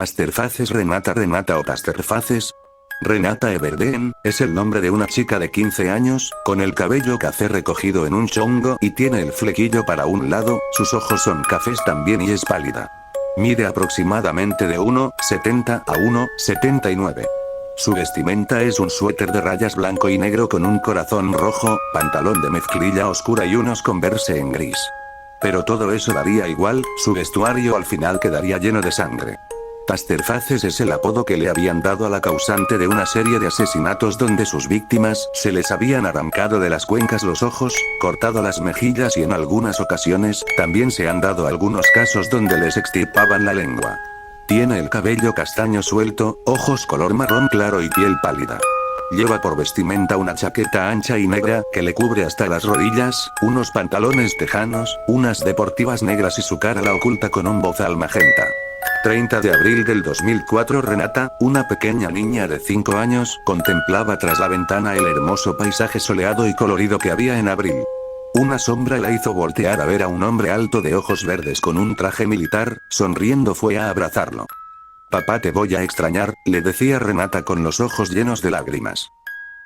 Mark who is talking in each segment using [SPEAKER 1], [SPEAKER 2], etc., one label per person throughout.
[SPEAKER 1] Asterfaces Renata o Tasterfaces. Renata Everdeen, es el nombre de una chica de 15 años, con el cabello café recogido en un chongo y tiene el flequillo para un lado, sus ojos son cafés también y es pálida. Mide aproximadamente de 1,70 a 1,79. Su vestimenta es un suéter de rayas blanco y negro con un corazón rojo, pantalón de mezclilla oscura y unos Converse en gris. Pero todo eso daría igual, su vestuario al final quedaría lleno de sangre. Tasterfaces es el apodo que le habían dado a la causante de una serie de asesinatos donde sus víctimas se les habían arrancado de las cuencas los ojos, cortado las mejillas y en algunas ocasiones, también se han dado algunos casos donde les extirpaban la lengua. Tiene el cabello castaño suelto, ojos color marrón claro y piel pálida. Lleva por vestimenta una chaqueta ancha y negra, que le cubre hasta las rodillas, unos pantalones tejanos, unas deportivas negras y su cara la oculta con un bozal magenta. 30 de abril del 2004 Renata, una pequeña niña de 5 años, contemplaba tras la ventana el hermoso paisaje soleado y colorido que había en abril. Una sombra la hizo voltear a ver a un hombre alto de ojos verdes con un traje militar, sonriendo fue a abrazarlo. Papá, te voy a extrañar, le decía Renata con los ojos llenos de lágrimas.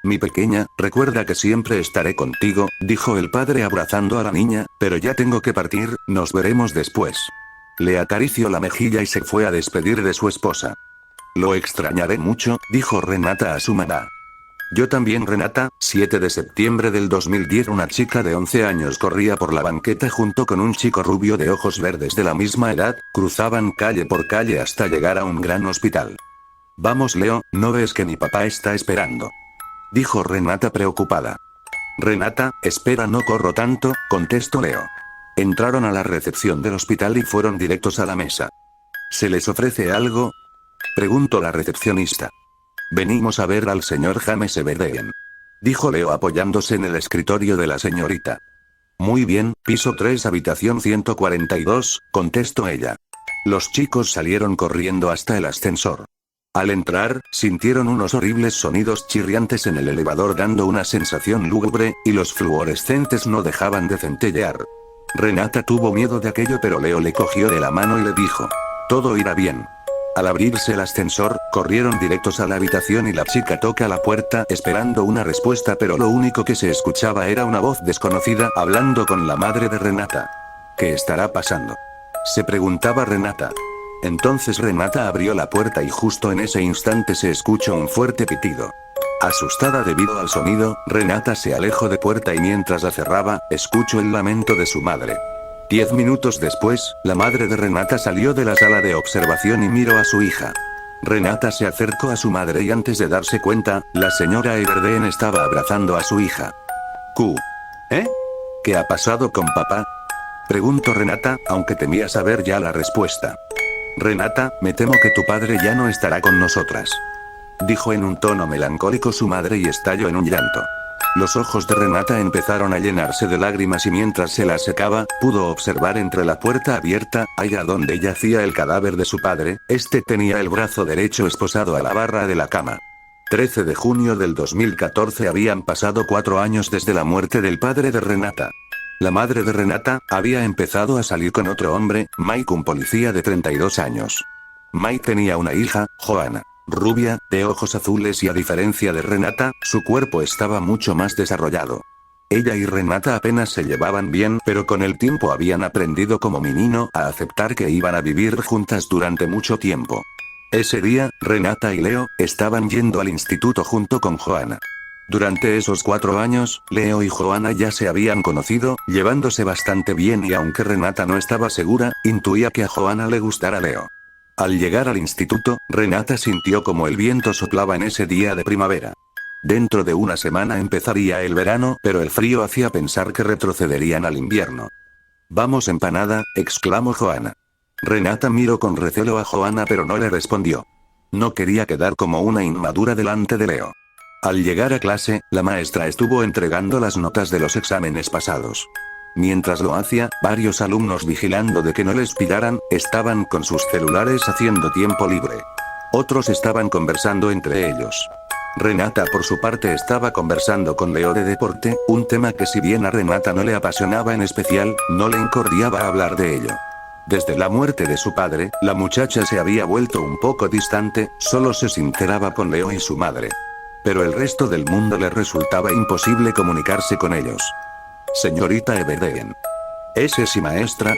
[SPEAKER 1] Mi pequeña, recuerda que siempre estaré contigo, dijo el padre abrazando a la niña, pero ya tengo que partir, nos veremos después. Le acarició la mejilla y se fue a despedir de su esposa. Lo extrañaré mucho, dijo Renata a su mamá. Yo también Renata. 7 de septiembre del 2010 una chica de 11 años corría por la banqueta junto con un chico rubio de ojos verdes de la misma edad, cruzaban calle por calle hasta llegar a un gran hospital. Vamos Leo, ¿no ves que mi papá está esperando?, dijo Renata preocupada. Renata, espera, no corro tanto, contestó Leo. Entraron a la recepción del hospital y fueron directos a la mesa. ¿Se les ofrece algo?, preguntó la recepcionista. Venimos a ver al señor James Everdeen, dijo Leo apoyándose en el escritorio de la señorita. Muy bien, piso 3 habitación 142, contestó ella. Los chicos salieron corriendo hasta el ascensor. Al entrar, sintieron unos horribles sonidos chirriantes en el elevador dando una sensación lúgubre, y los fluorescentes no dejaban de centellear. Renata tuvo miedo de aquello pero Leo le cogió de la mano y le dijo: todo irá bien. Al abrirse el ascensor, corrieron directos a la habitación y la chica toca la puerta esperando una respuesta pero lo único que se escuchaba era una voz desconocida hablando con la madre de Renata. ¿Qué estará pasando?, se preguntaba Renata. Entonces Renata abrió la puerta y justo en ese instante se escuchó un fuerte pitido. Asustada debido al sonido, Renata se alejó de puerta y mientras la cerraba, escuchó el lamento de su madre. 10 minutos después, la madre de Renata salió de la sala de observación y miró a su hija. Renata se acercó a su madre y antes de darse cuenta, la señora Everdeen estaba abrazando a su hija. ¿Eh? ¿Qué ha pasado con papá?, preguntó Renata, aunque temía saber ya la respuesta. Renata, me temo que tu padre ya no estará con nosotras, dijo en un tono melancólico su madre y estalló en un llanto. Los ojos de Renata empezaron a llenarse de lágrimas y mientras se las secaba, pudo observar entre la puerta abierta, allá donde yacía el cadáver de su padre, este tenía el brazo derecho esposado a la barra de la cama. 13 de junio del 2014 habían pasado 4 años desde la muerte del padre de Renata. La madre de Renata, había empezado a salir con otro hombre, Mike, un policía de 32 años. Mike tenía una hija, Joanna. Rubia, de ojos azules y a diferencia de Renata, su cuerpo estaba mucho más desarrollado. Ella y Renata apenas se llevaban bien, pero con el tiempo habían aprendido como menino a aceptar que iban a vivir juntas durante mucho tiempo. Ese día, Renata y Leo estaban yendo al instituto junto con Joanna. Durante esos 4 años, Leo y Joanna ya se habían conocido, llevándose bastante bien y aunque Renata no estaba segura, intuía que a Joanna le gustara Leo. Al llegar al instituto, Renata sintió como el viento soplaba en ese día de primavera. Dentro de una semana empezaría el verano, pero el frío hacía pensar que retrocederían al invierno. «Vamos empanada», exclamó Joanna. Renata miró con recelo a Joanna pero no le respondió. No quería quedar como una inmadura delante de Leo. Al llegar a clase, la maestra estuvo entregando las notas de los exámenes pasados. Mientras lo hacía, varios alumnos vigilando de que no les pillaran, estaban con sus celulares haciendo tiempo libre. Otros estaban conversando entre ellos. Renata por su parte estaba conversando con Leo de deporte, un tema que si bien a Renata no le apasionaba en especial, no le incordiaba hablar de ello. Desde la muerte de su padre, la muchacha se había vuelto un poco distante, solo se sinceraba con Leo y su madre. Pero el resto del mundo le resultaba imposible comunicarse con ellos. Señorita Everdeen. ¿Ese sí, maestra?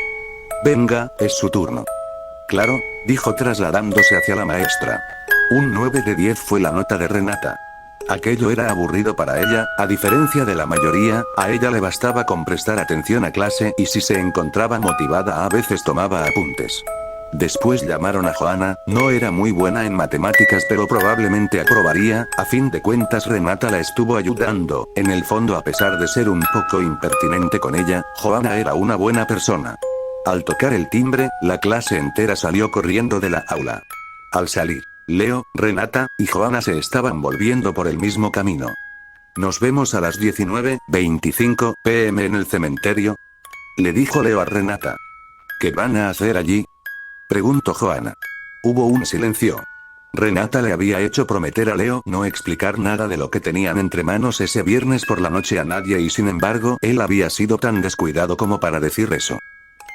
[SPEAKER 1] Venga, es su turno. Claro, dijo trasladándose hacia la maestra. Un 9 de 10 fue la nota de Renata. Aquello era aburrido para ella, a diferencia de la mayoría, a ella le bastaba con prestar atención a clase y si se encontraba motivada a veces tomaba apuntes. Después llamaron a Joana, no era muy buena en matemáticas pero probablemente aprobaría, a fin de cuentas Renata la estuvo ayudando, en el fondo a pesar de ser un poco impertinente con ella, Joana era una buena persona. Al tocar el timbre, la clase entera salió corriendo de la aula. Al salir, Leo, Renata y Joana se estaban volviendo por el mismo camino. Nos vemos a las 19:25 p.m. en el cementerio, le dijo Leo a Renata. ¿Qué van a hacer allí?, preguntó Joana. Hubo un silencio. Renata le había hecho prometer a Leo no explicar nada de lo que tenían entre manos ese viernes por la noche a nadie y sin embargo, él había sido tan descuidado como para decir eso.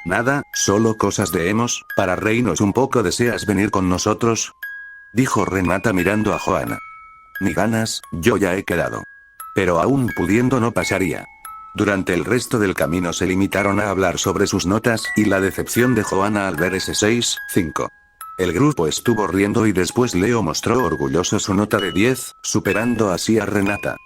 [SPEAKER 1] Nada, solo cosas de hemos, para reírnos un poco. ¿Deseas venir con nosotros?, dijo Renata mirando a Joana. Ni ganas, yo ya he quedado. Pero aún pudiendo no pasaría. Durante el resto del camino se limitaron a hablar sobre sus notas y la decepción de Joana al ver ese 6,5. El grupo estuvo riendo y después Leo mostró orgulloso su nota de 10, superando así a Renata.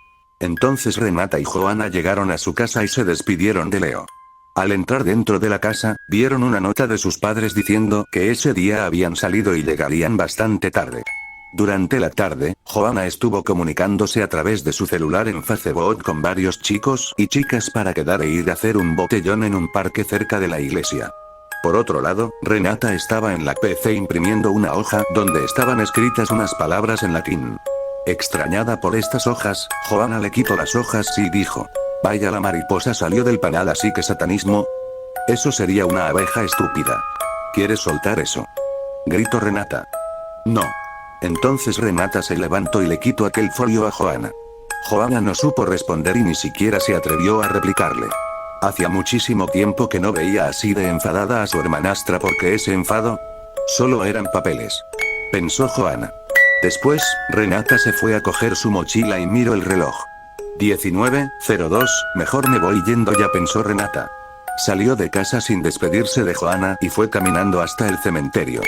[SPEAKER 1] Entonces Renata y Joana llegaron a su casa y se despidieron de Leo. Al entrar dentro de la casa, vieron una nota de sus padres diciendo que ese día habían salido y llegarían bastante tarde. Durante la tarde, Joana estuvo comunicándose a través de su celular en Facebook con varios chicos y chicas para quedar e ir a hacer un botellón en un parque cerca de la iglesia. Por otro lado, Renata estaba en la PC imprimiendo una hoja donde estaban escritas unas palabras en latín. Extrañada por estas hojas, Joana le quitó las hojas y dijo: vaya, la mariposa salió del panal, así que satanismo. Eso sería una abeja estúpida. ¿Quieres soltar eso?, gritó Renata. No. Entonces Renata se levantó y le quitó aquel folio a Joana. Joana no supo responder y ni siquiera se atrevió a replicarle. Hacía muchísimo tiempo que no veía así de enfadada a su hermanastra. ¿Porque ese enfado? Solo eran papeles, pensó Joana. Después, Renata se fue a coger su mochila y miró el reloj. 19:02, mejor me voy yendo ya, pensó Renata. Salió de casa sin despedirse de Joana y fue caminando hasta el cementerio.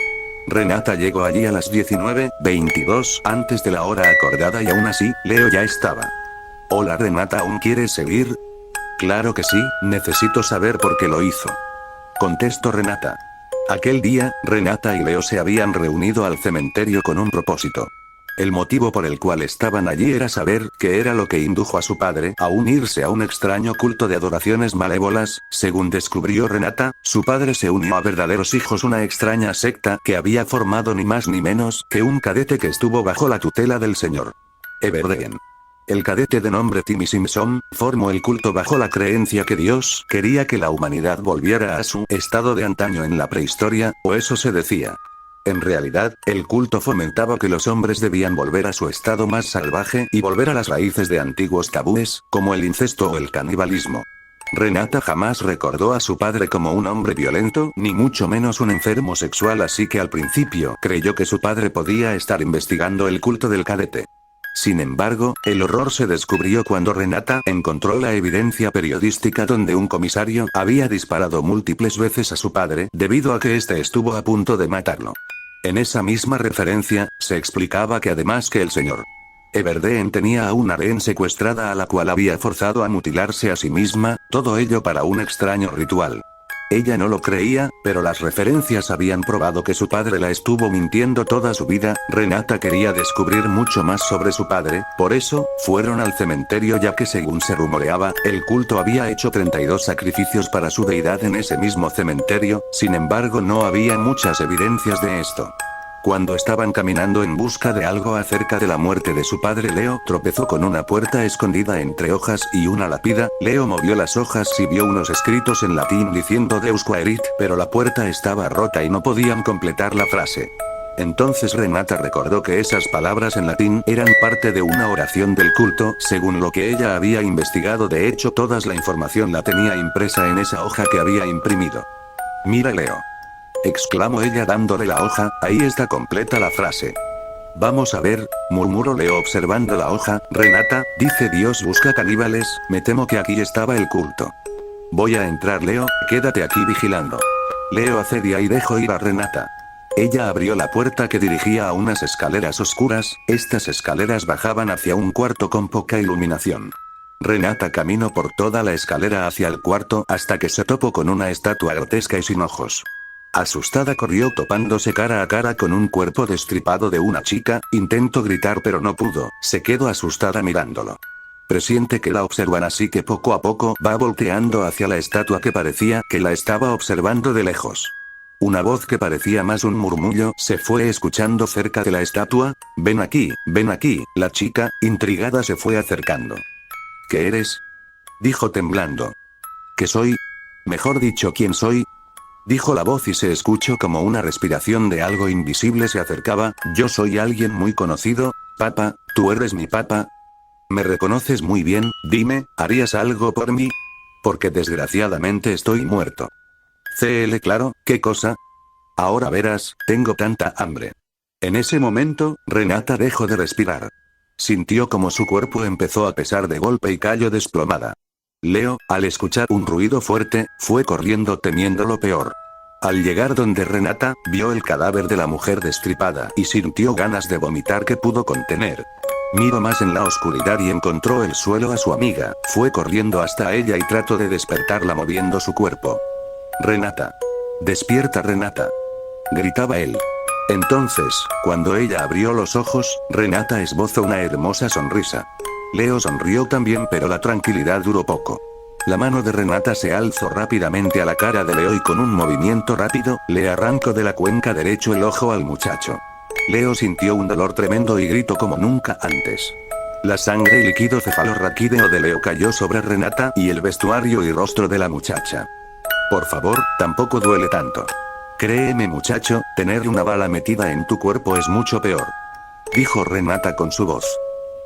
[SPEAKER 1] Renata llegó allí a las 19:22 antes de la hora acordada y aún así, Leo ya estaba. Hola Renata, ¿aún quieres seguir? Claro que sí, necesito saber por qué lo hizo, contestó Renata. Aquel día, Renata y Leo se habían reunido al cementerio con un propósito. El motivo por el cual estaban allí era saber qué era lo que indujo a su padre a unirse a un extraño culto de adoraciones malévolas. Según descubrió Renata, su padre se unió a Verdaderos Hijos, una extraña secta que había formado ni más ni menos que un cadete que estuvo bajo la tutela del señor Everdeen. El cadete, de nombre Timmy Simpson, formó el culto bajo la creencia que Dios quería que la humanidad volviera a su estado de antaño en la prehistoria, o eso se decía. En realidad, el culto fomentaba que los hombres debían volver a su estado más salvaje y volver a las raíces de antiguos tabúes, como el incesto o el canibalismo. Renata jamás recordó a su padre como un hombre violento, ni mucho menos un enfermo sexual, así que al principio creyó que su padre podía estar investigando el culto del cadete. Sin embargo, el horror se descubrió cuando Renata encontró la evidencia periodística donde un comisario había disparado múltiples veces a su padre debido a que éste estuvo a punto de matarlo. En esa misma referencia, se explicaba que además que el señor Everdeen tenía a una rehén secuestrada a la cual había forzado a mutilarse a sí misma, todo ello para un extraño ritual. Ella no lo creía, pero las referencias habían probado que su padre la estuvo mintiendo toda su vida. Renata quería descubrir mucho más sobre su padre, por eso, fueron al cementerio ya que según se rumoreaba, el culto había hecho 32 sacrificios para su deidad en ese mismo cementerio, sin embargo no había muchas evidencias de esto. Cuando estaban caminando en busca de algo acerca de la muerte de su padre, Leo tropezó con una puerta escondida entre hojas y una lápida. Leo movió las hojas y vio unos escritos en latín diciendo Deus quaerit, pero la puerta estaba rota y no podían completar la frase. Entonces Renata recordó que esas palabras en latín eran parte de una oración del culto, según lo que ella había investigado. De hecho, toda la información la tenía impresa en esa hoja que había imprimido. Mira, Leo. exclamó ella dándole la hoja, ahí está completa la frase. Vamos a ver, murmuró Leo observando la hoja, Renata, dice Dios busca caníbales, me temo que aquí estaba el culto. Voy a entrar Leo, quédate aquí vigilando. Leo accedía y dejó ir a Renata. Ella abrió la puerta que dirigía a unas escaleras oscuras, estas escaleras bajaban hacia un cuarto con poca iluminación. Renata caminó por toda la escalera hacia el cuarto hasta que se topó con una estatua grotesca y sin ojos. Asustada corrió topándose cara a cara con un cuerpo destripado de una chica, intentó gritar pero no pudo, se quedó asustada mirándolo. Presiente que la observan así que poco a poco va volteando hacia la estatua que parecía que la estaba observando de lejos. Una voz que parecía más un murmullo se fue escuchando cerca de la estatua, ven aquí, la chica, intrigada se fue acercando. ¿Qué eres? Dijo temblando. ¿Qué soy? Mejor dicho, ¿quién soy? Dijo la voz y se escuchó como una respiración de algo invisible se acercaba, yo soy alguien muy conocido, papá, tú eres mi papá. ¿Me reconoces muy bien? Dime, ¿harías algo por mí? Porque desgraciadamente estoy muerto. Claro, ¿qué cosa? Ahora verás, tengo tanta hambre. En ese momento, Renata dejó de respirar. Sintió como su cuerpo empezó a pesar de golpe y cayó desplomada. Leo, al escuchar un ruido fuerte, fue corriendo temiendo lo peor. Al llegar donde Renata, vio el cadáver de la mujer destripada y sintió ganas de vomitar que pudo contener. Miró más en la oscuridad y encontró el suelo a su amiga, fue corriendo hasta ella y trató de despertarla moviendo su cuerpo. Renata. Despierta Renata. Gritaba él. Entonces, cuando ella abrió los ojos, Renata esbozó una hermosa sonrisa. Leo sonrió también pero la tranquilidad duró poco. La mano de Renata se alzó rápidamente a la cara de Leo y con un movimiento rápido, le arrancó de la cuenca derecho el ojo al muchacho. Leo sintió un dolor tremendo y gritó como nunca antes. La sangre y líquido cefalorraquídeo de Leo cayó sobre Renata y el vestuario y rostro de la muchacha. Por favor, tampoco duele tanto. Créeme muchacho, tener una bala metida en tu cuerpo es mucho peor. Dijo Renata con su voz.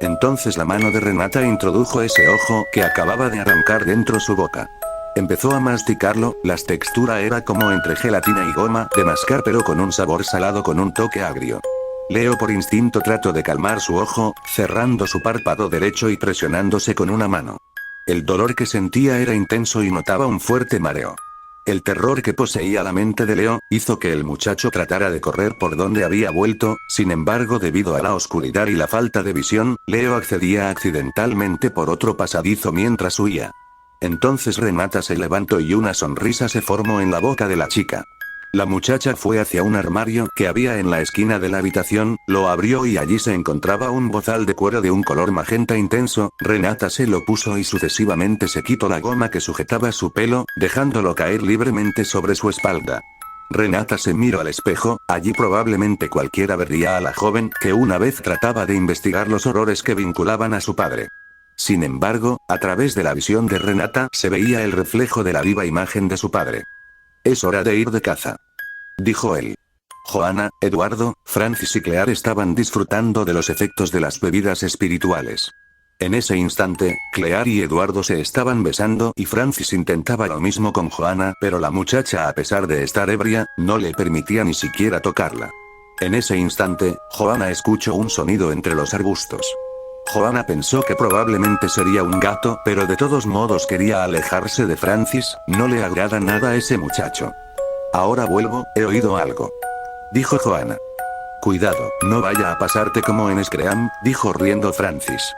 [SPEAKER 1] Entonces la mano de Renata introdujo ese ojo que acababa de arrancar dentro su boca. Empezó a masticarlo, la textura era como entre gelatina y goma de mascar pero con un sabor salado con un toque agrio. Leo por instinto trató de calmar su ojo, cerrando su párpado derecho y presionándose con una mano. El dolor que sentía era intenso y notaba un fuerte mareo. El terror que poseía la mente de Leo, hizo que el muchacho tratara de correr por donde había vuelto, sin embargo debido a la oscuridad y la falta de visión, Leo accedía accidentalmente por otro pasadizo mientras huía. Entonces Renata se levantó y una sonrisa se formó en la boca de la chica. La muchacha fue hacia un armario que había en la esquina de la habitación, lo abrió y allí se encontraba un bozal de cuero de un color magenta intenso, Renata se lo puso y sucesivamente se quitó la goma que sujetaba su pelo, dejándolo caer libremente sobre su espalda. Renata se miró al espejo, allí probablemente cualquiera vería a la joven que una vez trataba de investigar los horrores que vinculaban a su padre. Sin embargo, a través de la visión de Renata se veía el reflejo de la viva imagen de su padre. Es hora de ir de caza. Dijo él. Johanna, Eduardo, Francis y Claire estaban disfrutando de los efectos de las bebidas espirituales. En ese instante, Claire y Eduardo se estaban besando y Francis intentaba lo mismo con Johanna, pero la muchacha a pesar de estar ebria, no le permitía ni siquiera tocarla. En ese instante, Johanna escuchó un sonido entre los arbustos. Johanna pensó que probablemente sería un gato, pero de todos modos quería alejarse de Francis, no le agrada nada a ese muchacho. Ahora vuelvo, he oído algo. Dijo Johanna. Cuidado, no vaya a pasarte como en Scream, dijo riendo Francis.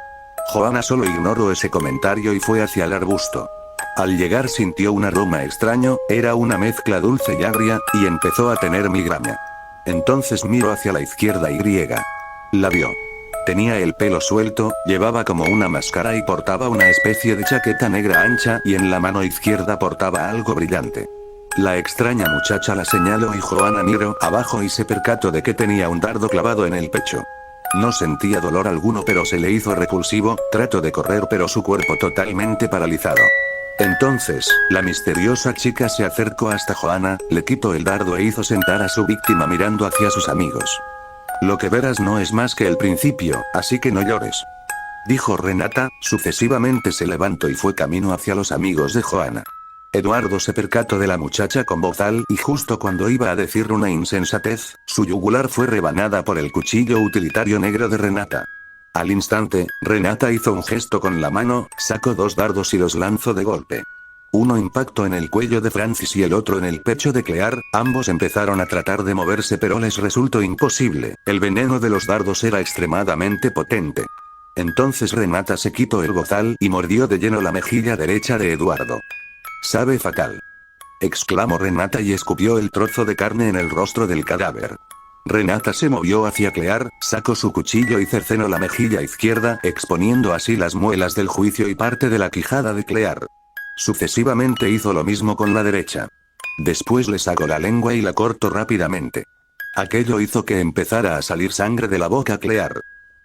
[SPEAKER 1] Johanna solo ignoró ese comentario y fue hacia el arbusto. Al llegar sintió un aroma extraño, era una mezcla dulce y agria, y empezó a tener migraña. Entonces miró hacia la izquierda y la vio. Tenía el pelo suelto, llevaba como una máscara y portaba una especie de chaqueta negra ancha y en la mano izquierda portaba algo brillante. La extraña muchacha la señaló y Johanna miró abajo y se percató de que tenía un dardo clavado en el pecho. No sentía dolor alguno pero se le hizo repulsivo, trató de correr pero su cuerpo totalmente paralizado. Entonces, la misteriosa chica se acercó hasta Johanna, le quitó el dardo e hizo sentar a su víctima mirando hacia sus amigos. Lo que verás no es más que el principio, así que no llores. Dijo Renata, sucesivamente se levantó y fue camino hacia los amigos de Johanna. Eduardo se percató de la muchacha con bozal y justo cuando iba a decir una insensatez, su yugular fue rebanada por el cuchillo utilitario negro de Renata. Al instante, Renata hizo un gesto con la mano, sacó 2 dardos y los lanzó de golpe. Uno impactó en el cuello de Francis y el otro en el pecho de Claire, ambos empezaron a tratar de moverse pero les resultó imposible, el veneno de los dardos era extremadamente potente. Entonces Renata se quitó el bozal y mordió de lleno la mejilla derecha de Eduardo. «Sabe fatal», exclamó Renata y escupió el trozo de carne en el rostro del cadáver. Renata se movió hacia Claire, sacó su cuchillo y cercenó la mejilla izquierda, exponiendo así las muelas del juicio y parte de la quijada de Claire. Sucesivamente hizo lo mismo con la derecha. Después le sacó la lengua y la cortó rápidamente. Aquello hizo que empezara a salir sangre de la boca a Claire.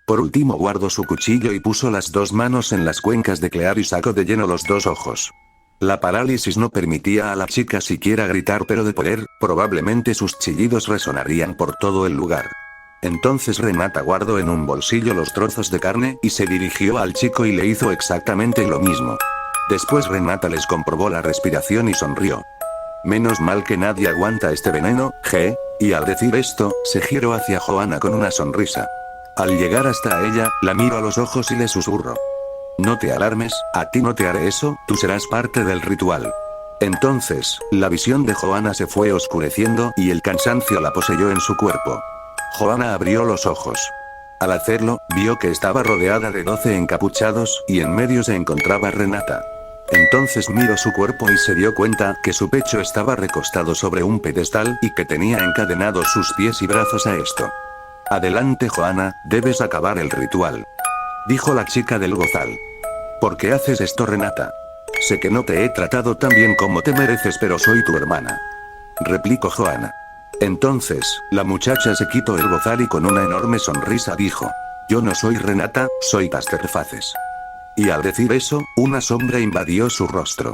[SPEAKER 1] Por último guardó su cuchillo y puso las 2 manos en las cuencas de Claire y sacó de lleno los 2 ojos. La parálisis no permitía a la chica siquiera gritar, pero de poder, probablemente sus chillidos resonarían por todo el lugar. Entonces Renata guardó en un bolsillo los trozos de carne y se dirigió al chico y le hizo exactamente lo mismo. Después Renata les comprobó la respiración y sonrió. Menos mal que nadie aguanta este veneno, y al decir esto, se giró hacia Johanna con una sonrisa. Al llegar hasta ella, la miro a los ojos y le susurro. No te alarmes, a ti no te haré eso, tú serás parte del ritual. Entonces, la visión de Johanna se fue oscureciendo y el cansancio la poseyó en su cuerpo. Johanna abrió los ojos. Al hacerlo, vio que estaba rodeada de 12 encapuchados y en medio se encontraba Renata. Entonces miró su cuerpo y se dio cuenta que su pecho estaba recostado sobre un pedestal y que tenía encadenados sus pies y brazos a esto. Adelante Johanna, debes acabar el ritual, dijo la chica del bozal. ¿Por qué haces esto, Renata? Sé que no te he tratado tan bien como te mereces, pero soy tu hermana, replicó Johanna. Entonces, la muchacha se quitó el bozal y con una enorme sonrisa dijo: yo no soy Renata, soy Tasterfaces. Y al decir eso, una sombra invadió su rostro.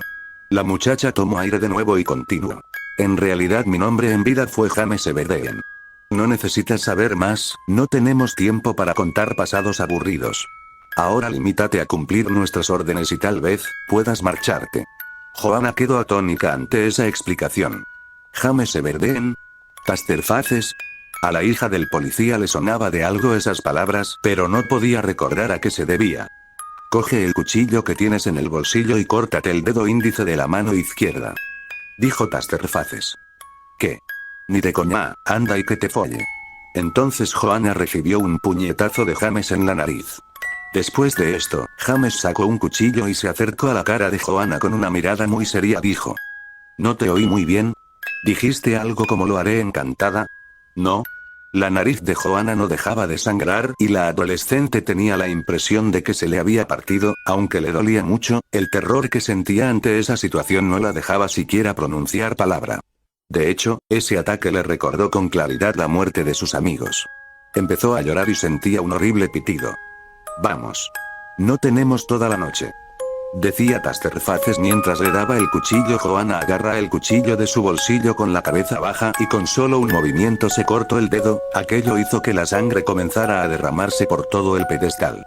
[SPEAKER 1] La muchacha tomó aire de nuevo y continuó. En realidad mi nombre en vida fue James Everdeen. No necesitas saber más, no tenemos tiempo para contar pasados aburridos. Ahora limítate a cumplir nuestras órdenes y tal vez, puedas marcharte. Johanna quedó atónita ante esa explicación. James Everdeen, Tasterfaces. A la hija del policía le sonaba de algo esas palabras, pero no podía recordar a qué se debía. Coge el cuchillo que tienes en el bolsillo y córtate el dedo índice de la mano izquierda, dijo Tasterfaces. ¿Qué? Ni de coña, anda y que te folle. Entonces Johanna recibió un puñetazo de James en la nariz. Después de esto, James sacó un cuchillo y se acercó a la cara de Johanna con una mirada muy seria. Dijo: no te oí muy bien. ¿Dijiste algo como lo haré encantada? No. La nariz de Johanna no dejaba de sangrar y la adolescente tenía la impresión de que se le había partido, aunque le dolía mucho, el terror que sentía ante esa situación no la dejaba siquiera pronunciar palabra. De hecho, ese ataque le recordó con claridad la muerte de sus amigos. Empezó a llorar y sentía un horrible pitido. Vamos. No tenemos toda la noche, decía Tasterfaces mientras le daba el cuchillo. Johanna agarra el cuchillo de su bolsillo con la cabeza baja y con solo un movimiento se cortó el dedo. Aquello hizo que la sangre comenzara a derramarse por todo el pedestal.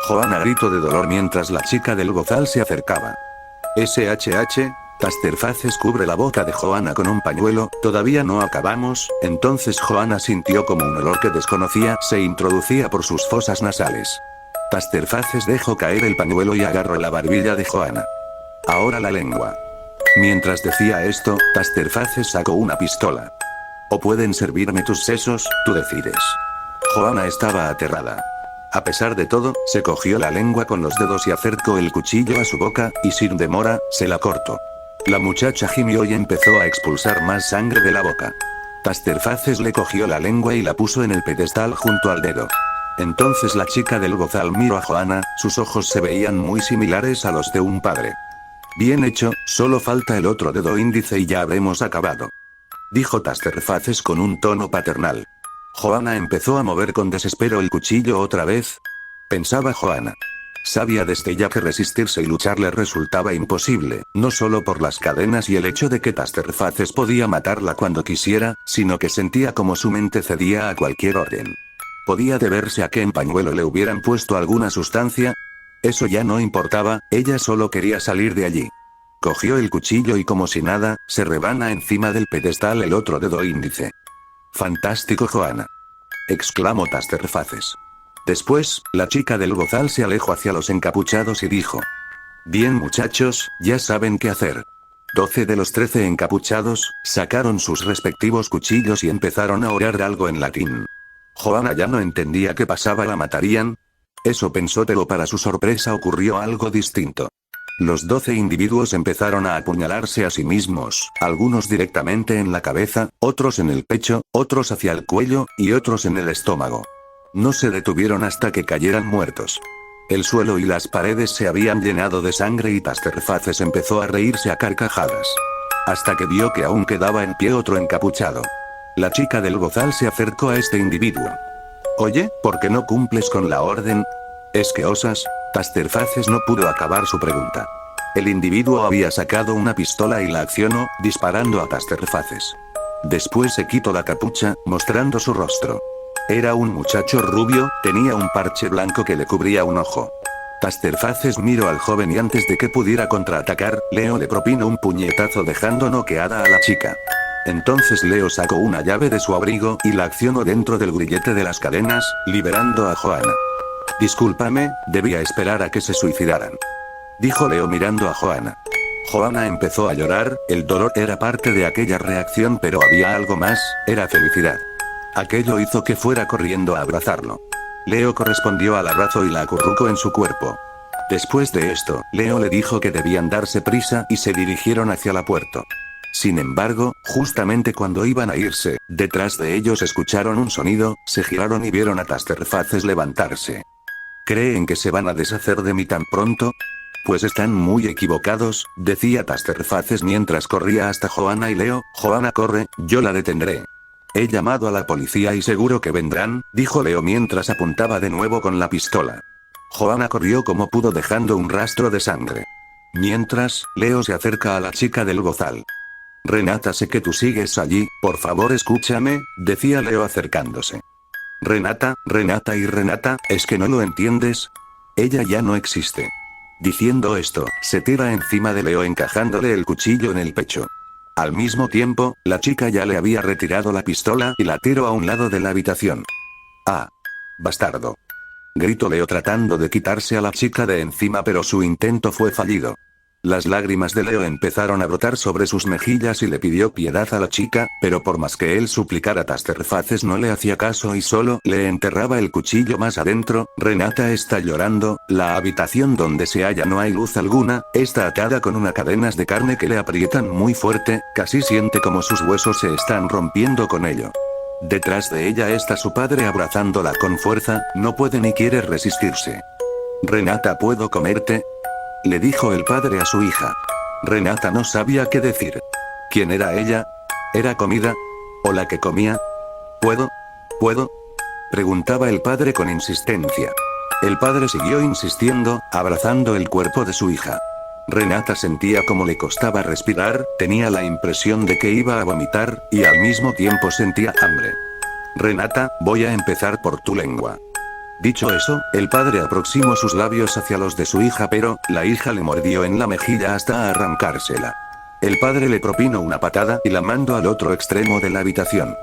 [SPEAKER 1] Johanna gritó de dolor mientras la chica del bozal se acercaba. SHH, Tasterfaces cubre la boca de Johanna con un pañuelo. Todavía no acabamos. Entonces Johanna sintió como un olor que desconocía se introducía por sus fosas nasales. Tasterfaces dejó caer el pañuelo y agarró la barbilla de Johanna. Ahora la lengua. Mientras decía esto, Tasterfaces sacó una pistola. O pueden servirme tus sesos, tú decides. Johanna estaba aterrada. A pesar de todo, se cogió la lengua con los dedos y acercó el cuchillo a su boca, y sin demora, se la cortó. La muchacha gimió y empezó a expulsar más sangre de la boca. Tasterfaces le cogió la lengua y la puso en el pedestal junto al dedo. Entonces la chica del bozal miró a Johanna, sus ojos se veían muy similares a los de un padre. Bien hecho, solo falta el otro dedo índice y ya habremos acabado, dijo Tasterfaces con un tono paternal. Johanna empezó a mover con desespero el cuchillo otra vez. Pensaba Johanna. Sabía desde ya que resistirse y luchar le resultaba imposible, no solo por las cadenas y el hecho de que Tasterfaces podía matarla cuando quisiera, sino que sentía como su mente cedía a cualquier orden. Podía deberse a que en pañuelo le hubieran puesto alguna sustancia. Eso ya no importaba, ella solo quería salir de allí. Cogió el cuchillo y como si nada, se rebana encima del pedestal el otro dedo índice. «Fantástico, Johanna», exclamó Tasterfaces. Después, la chica del bozal se alejó hacia los encapuchados y dijo: «Bien muchachos, ya saben qué hacer». 12 de los 13 encapuchados sacaron sus respectivos cuchillos y empezaron a orar algo en latín. Johanna ya no entendía qué pasaba, ¿la matarían? Eso pensó, pero para su sorpresa ocurrió algo distinto. Los 12 individuos empezaron a apuñalarse a sí mismos, algunos directamente en la cabeza, otros en el pecho, otros hacia el cuello, y otros en el estómago. No se detuvieron hasta que cayeran muertos. El suelo y las paredes se habían llenado de sangre y Tasterfaces empezó a reírse a carcajadas. Hasta que vio que aún quedaba en pie otro encapuchado. La chica del bozal se acercó a este individuo. «Oye, ¿por qué no cumples con la orden? ¿Es que osas?» Tasterfaces no pudo acabar su pregunta. El individuo había sacado una pistola y la accionó, disparando a Tasterfaces. Después se quitó la capucha, mostrando su rostro. Era un muchacho rubio, tenía un parche blanco que le cubría un ojo. Tasterfaces miró al joven y antes de que pudiera contraatacar, Leo le propinó un puñetazo dejando noqueada a la chica. Entonces Leo sacó una llave de su abrigo y la accionó dentro del grillete de las cadenas, liberando a Johanna. «Discúlpame, debía esperar a que se suicidaran», dijo Leo mirando a Johanna. Johanna empezó a llorar, el dolor era parte de aquella reacción, pero había algo más, era felicidad. Aquello hizo que fuera corriendo a abrazarlo. Leo correspondió al abrazo y la acurrucó en su cuerpo. Después de esto, Leo le dijo que debían darse prisa y se dirigieron hacia la puerta. Sin embargo, justamente cuando iban a irse, detrás de ellos escucharon un sonido, se giraron y vieron a Tasterfaces levantarse. «¿Creen que se van a deshacer de mí tan pronto? Pues están muy equivocados», decía Tasterfaces mientras corría hasta Johanna y Leo. «Johanna corre, yo la detendré». «He llamado a la policía y seguro que vendrán», dijo Leo mientras apuntaba de nuevo con la pistola. Johanna corrió como pudo dejando un rastro de sangre. Mientras, Leo se acerca a la chica del bozal. «Renata, sé que tú sigues allí, por favor escúchame», decía Leo acercándose. «Renata, Renata y Renata, ¿es que no lo entiendes? Ella ya no existe». Diciendo esto, se tira encima de Leo encajándole el cuchillo en el pecho. Al mismo tiempo, la chica ya le había retirado la pistola y la tiró a un lado de la habitación. «¡Ah! Bastardo!», gritó Leo tratando de quitarse a la chica de encima, pero su intento fue fallido. Las lágrimas de Leo empezaron a brotar sobre sus mejillas y le pidió piedad a la chica, pero por más que él suplicara, Tasterfaces no le hacía caso y solo le enterraba el cuchillo más adentro. «Renata está llorando, la habitación donde se halla no hay luz alguna, está atada con unas cadenas de carne que le aprietan muy fuerte, casi siente como sus huesos se están rompiendo con ello. Detrás de ella está su padre abrazándola con fuerza, no puede ni quiere resistirse. «Renata, ¿puedo comerte?», le dijo el padre a su hija. Renata no sabía qué decir. ¿Quién era ella? ¿Era comida? ¿O la que comía? ¿Puedo? Preguntaba el padre con insistencia. El padre siguió insistiendo, abrazando el cuerpo de su hija. Renata sentía como le costaba respirar, tenía la impresión de que iba a vomitar, y al mismo tiempo sentía hambre. «Renata, voy a empezar por tu lengua». Dicho eso, el padre aproximó sus labios hacia los de su hija, pero la hija le mordió en la mejilla hasta arrancársela. El padre le propinó una patada y la mandó al otro extremo de la habitación.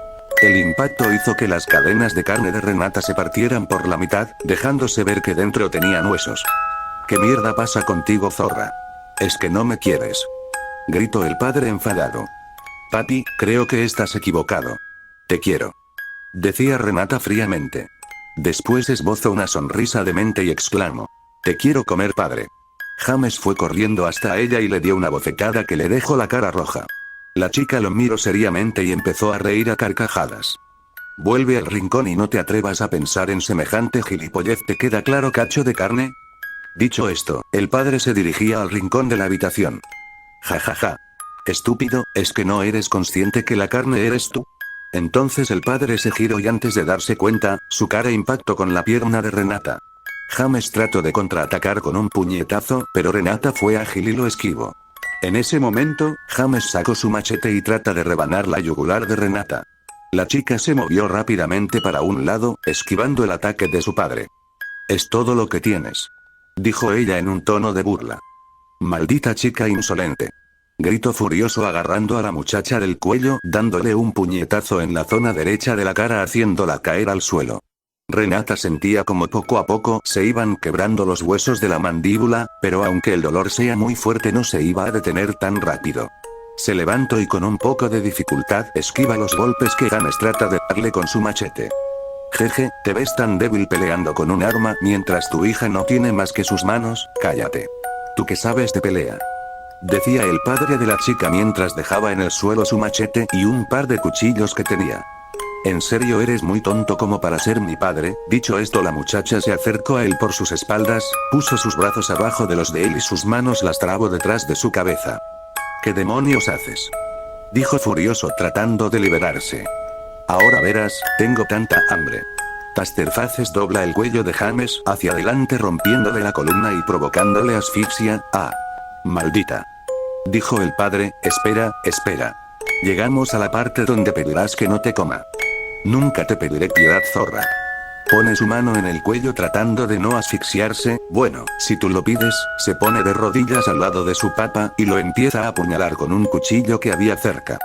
[SPEAKER 1] El impacto hizo que las cadenas de carne de Renata se partieran por la mitad, dejándose ver que dentro tenían huesos. «¿Qué mierda pasa contigo, zorra? ¿Es que no me quieres?», gritó el padre enfadado. «Papi, creo que estás equivocado. Te quiero», decía Renata fríamente. Después esbozó una sonrisa demente y exclamó: «Te quiero comer, padre». James fue corriendo hasta ella y le dio una bofetada que le dejó la cara roja. La chica lo miró seriamente y empezó a reír a carcajadas. «Vuelve al rincón y no te atrevas a pensar en semejante gilipollez, ¿te queda claro, cacho de carne?». Dicho esto, el padre se dirigía al rincón de la habitación. «Ja ja ja. Estúpido, ¿es que no eres consciente que la carne eres tú?». Entonces el padre se giró y antes de darse cuenta, su cara impactó con la pierna de Renata. James trató de contraatacar con un puñetazo, pero Renata fue ágil y lo esquivó. En ese momento, James sacó su machete y trata de rebanar la yugular de Renata. La chica se movió rápidamente para un lado, esquivando el ataque de su padre. «Es todo lo que tienes», dijo ella en un tono de burla. Maldita chica insolente. Gritó furioso agarrando a la muchacha del cuello, dándole un puñetazo en la zona derecha de la cara haciéndola caer al suelo. Renata sentía como poco a poco se iban quebrando los huesos de la mandíbula, pero aunque el dolor sea muy fuerte no se iba a detener tan rápido. Se levantó y con un poco de dificultad esquiva los golpes que James trata de darle con su machete. Jeje, te ves tan débil peleando con un arma mientras tu hija no tiene más que sus manos, cállate. ¿Tú qué sabes de pelea? Decía el padre de la chica mientras dejaba en el suelo su machete y un par de cuchillos que tenía. ¿En serio eres muy tonto como para ser mi padre? Dicho esto la muchacha se acercó a él por sus espaldas, puso sus brazos abajo de los de él y sus manos las trabó detrás de su cabeza. ¿Qué demonios haces? Dijo furioso tratando de liberarse. Ahora verás, tengo tanta hambre. Tasterfaces dobla el cuello de James hacia adelante rompiéndole la columna y provocándole asfixia. ¡Ah! Maldita. Dijo el padre, espera. Llegamos a la parte donde pedirás que no te coma. Nunca te pediré piedad, zorra. Pone su mano en el cuello tratando de no asfixiarse, bueno, si tú lo pides, se pone de rodillas al lado de su papá y lo empieza a apuñalar con un cuchillo que había cerca.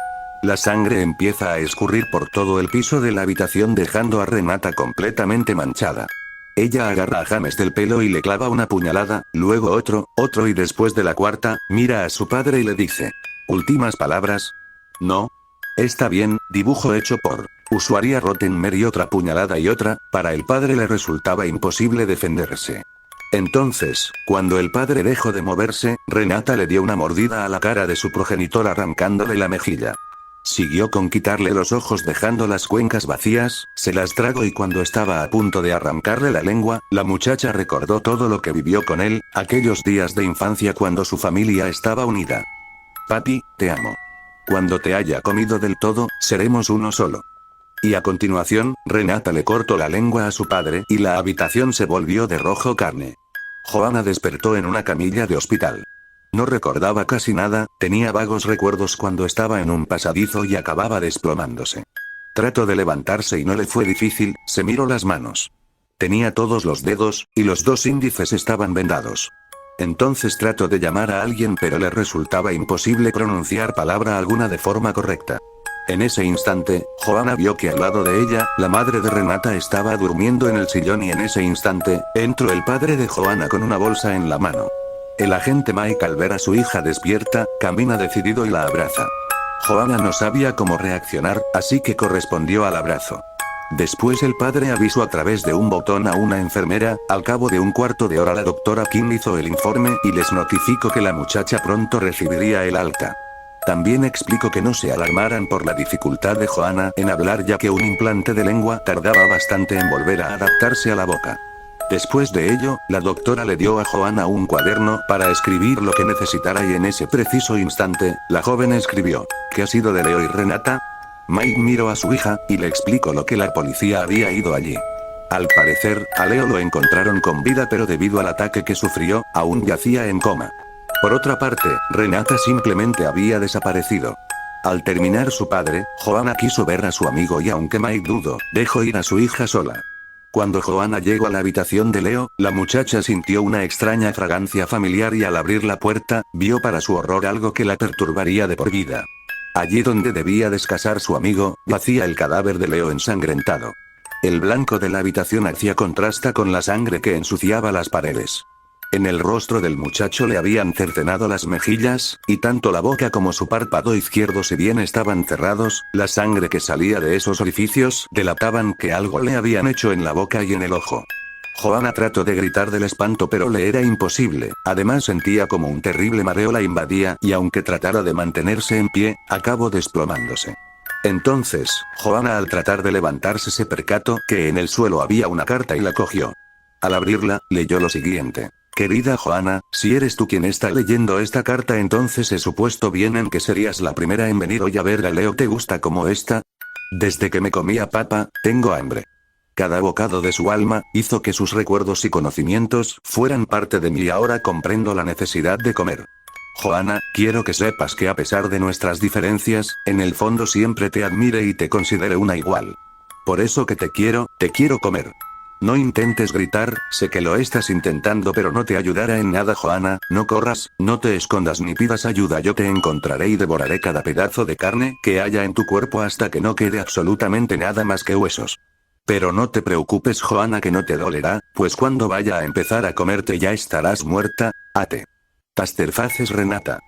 [SPEAKER 1] La sangre empieza a escurrir por todo el piso de la habitación dejando a Renata completamente manchada. Ella agarra a James del pelo y le clava una puñalada, luego otro y después de la cuarta, mira a su padre y le dice. ¿Últimas palabras? No. Está bien, dibujo hecho por usuaria Rottenmeier y otra puñalada y otra, para el padre le resultaba imposible defenderse. Entonces, cuando el padre dejó de moverse, Renata le dio una mordida a la cara de su progenitor arrancándole la mejilla. Siguió con quitarle los ojos dejando las cuencas vacías, se las tragó y cuando estaba a punto de arrancarle la lengua, la muchacha recordó todo lo que vivió con él, aquellos días de infancia cuando su familia estaba unida. Papi, te amo. Cuando te haya comido del todo, seremos uno solo. Y a continuación, Renata le cortó la lengua a su padre y la habitación se volvió de rojo carne. Joanna despertó en una camilla de hospital. No recordaba casi nada, tenía vagos recuerdos cuando estaba en un pasadizo y acababa desplomándose. Trató de levantarse y no le fue difícil, se miró las manos. Tenía todos los dedos, y los 2 índices estaban vendados. Entonces trató de llamar a alguien pero le resultaba imposible pronunciar palabra alguna de forma correcta. En ese instante, Joanna vio que al lado de ella, la madre de Renata estaba durmiendo en el sillón y en ese instante, entró el padre de Joanna con una bolsa en la mano. El agente Mike al ver a su hija despierta, camina decidido y la abraza. Joanna no sabía cómo reaccionar, así que correspondió al abrazo. Después el padre avisó a través de un botón a una enfermera, al cabo de un cuarto de hora la doctora Kim hizo el informe y les notificó que la muchacha pronto recibiría el alta. También explicó que no se alarmaran por la dificultad de Joanna en hablar ya que un implante de lengua tardaba bastante en volver a adaptarse a la boca. Después de ello, la doctora le dio a Joanna un cuaderno para escribir lo que necesitara y en ese preciso instante, la joven escribió, ¿qué ha sido de Leo y Renata? Mike miró a su hija, y le explicó lo que la policía había ido allí. Al parecer, a Leo lo encontraron con vida pero debido al ataque que sufrió, aún yacía en coma. Por otra parte, Renata simplemente había desaparecido. Al terminar su padre, Joanna quiso ver a su amigo y aunque Mike dudó, dejó ir a su hija sola. Cuando Joanna llegó a la habitación de Leo, la muchacha sintió una extraña fragancia familiar y al abrir la puerta, vio para su horror algo que la perturbaría de por vida. Allí donde debía descansar su amigo, yacía el cadáver de Leo ensangrentado. El blanco de la habitación hacía contrasta con la sangre que ensuciaba las paredes. En el rostro del muchacho le habían cercenado las mejillas, y tanto la boca como su párpado izquierdo si bien estaban cerrados, la sangre que salía de esos orificios delataban que algo le habían hecho en la boca y en el ojo. Joanna trató de gritar del espanto pero le era imposible, además sentía como un terrible mareo la invadía y aunque tratara de mantenerse en pie, acabó desplomándose. Entonces, Joanna al tratar de levantarse se percató que en el suelo había una carta y la cogió. Al abrirla, leyó lo siguiente. Querida Joanna, si eres tú quien está leyendo esta carta entonces he supuesto bien en que serías la primera en venir hoy a ver a Leo. ¿Te gusta como esta? Desde que me comí a papá, tengo hambre. Cada bocado de su alma, hizo que sus recuerdos y conocimientos fueran parte de mí y ahora comprendo la necesidad de comer. Joanna, quiero que sepas que a pesar de nuestras diferencias, en el fondo siempre te admire y te considere una igual. Por eso que te quiero comer. No intentes gritar, sé que lo estás intentando pero no te ayudará en nada Joana, no corras, no te escondas ni pidas ayuda, yo te encontraré y devoraré cada pedazo de carne que haya en tu cuerpo hasta que no quede absolutamente nada más que huesos. Pero no te preocupes Joana que no te dolerá, pues cuando vaya a empezar a comerte ya estarás muerta, ate. Tasterfaces Renata.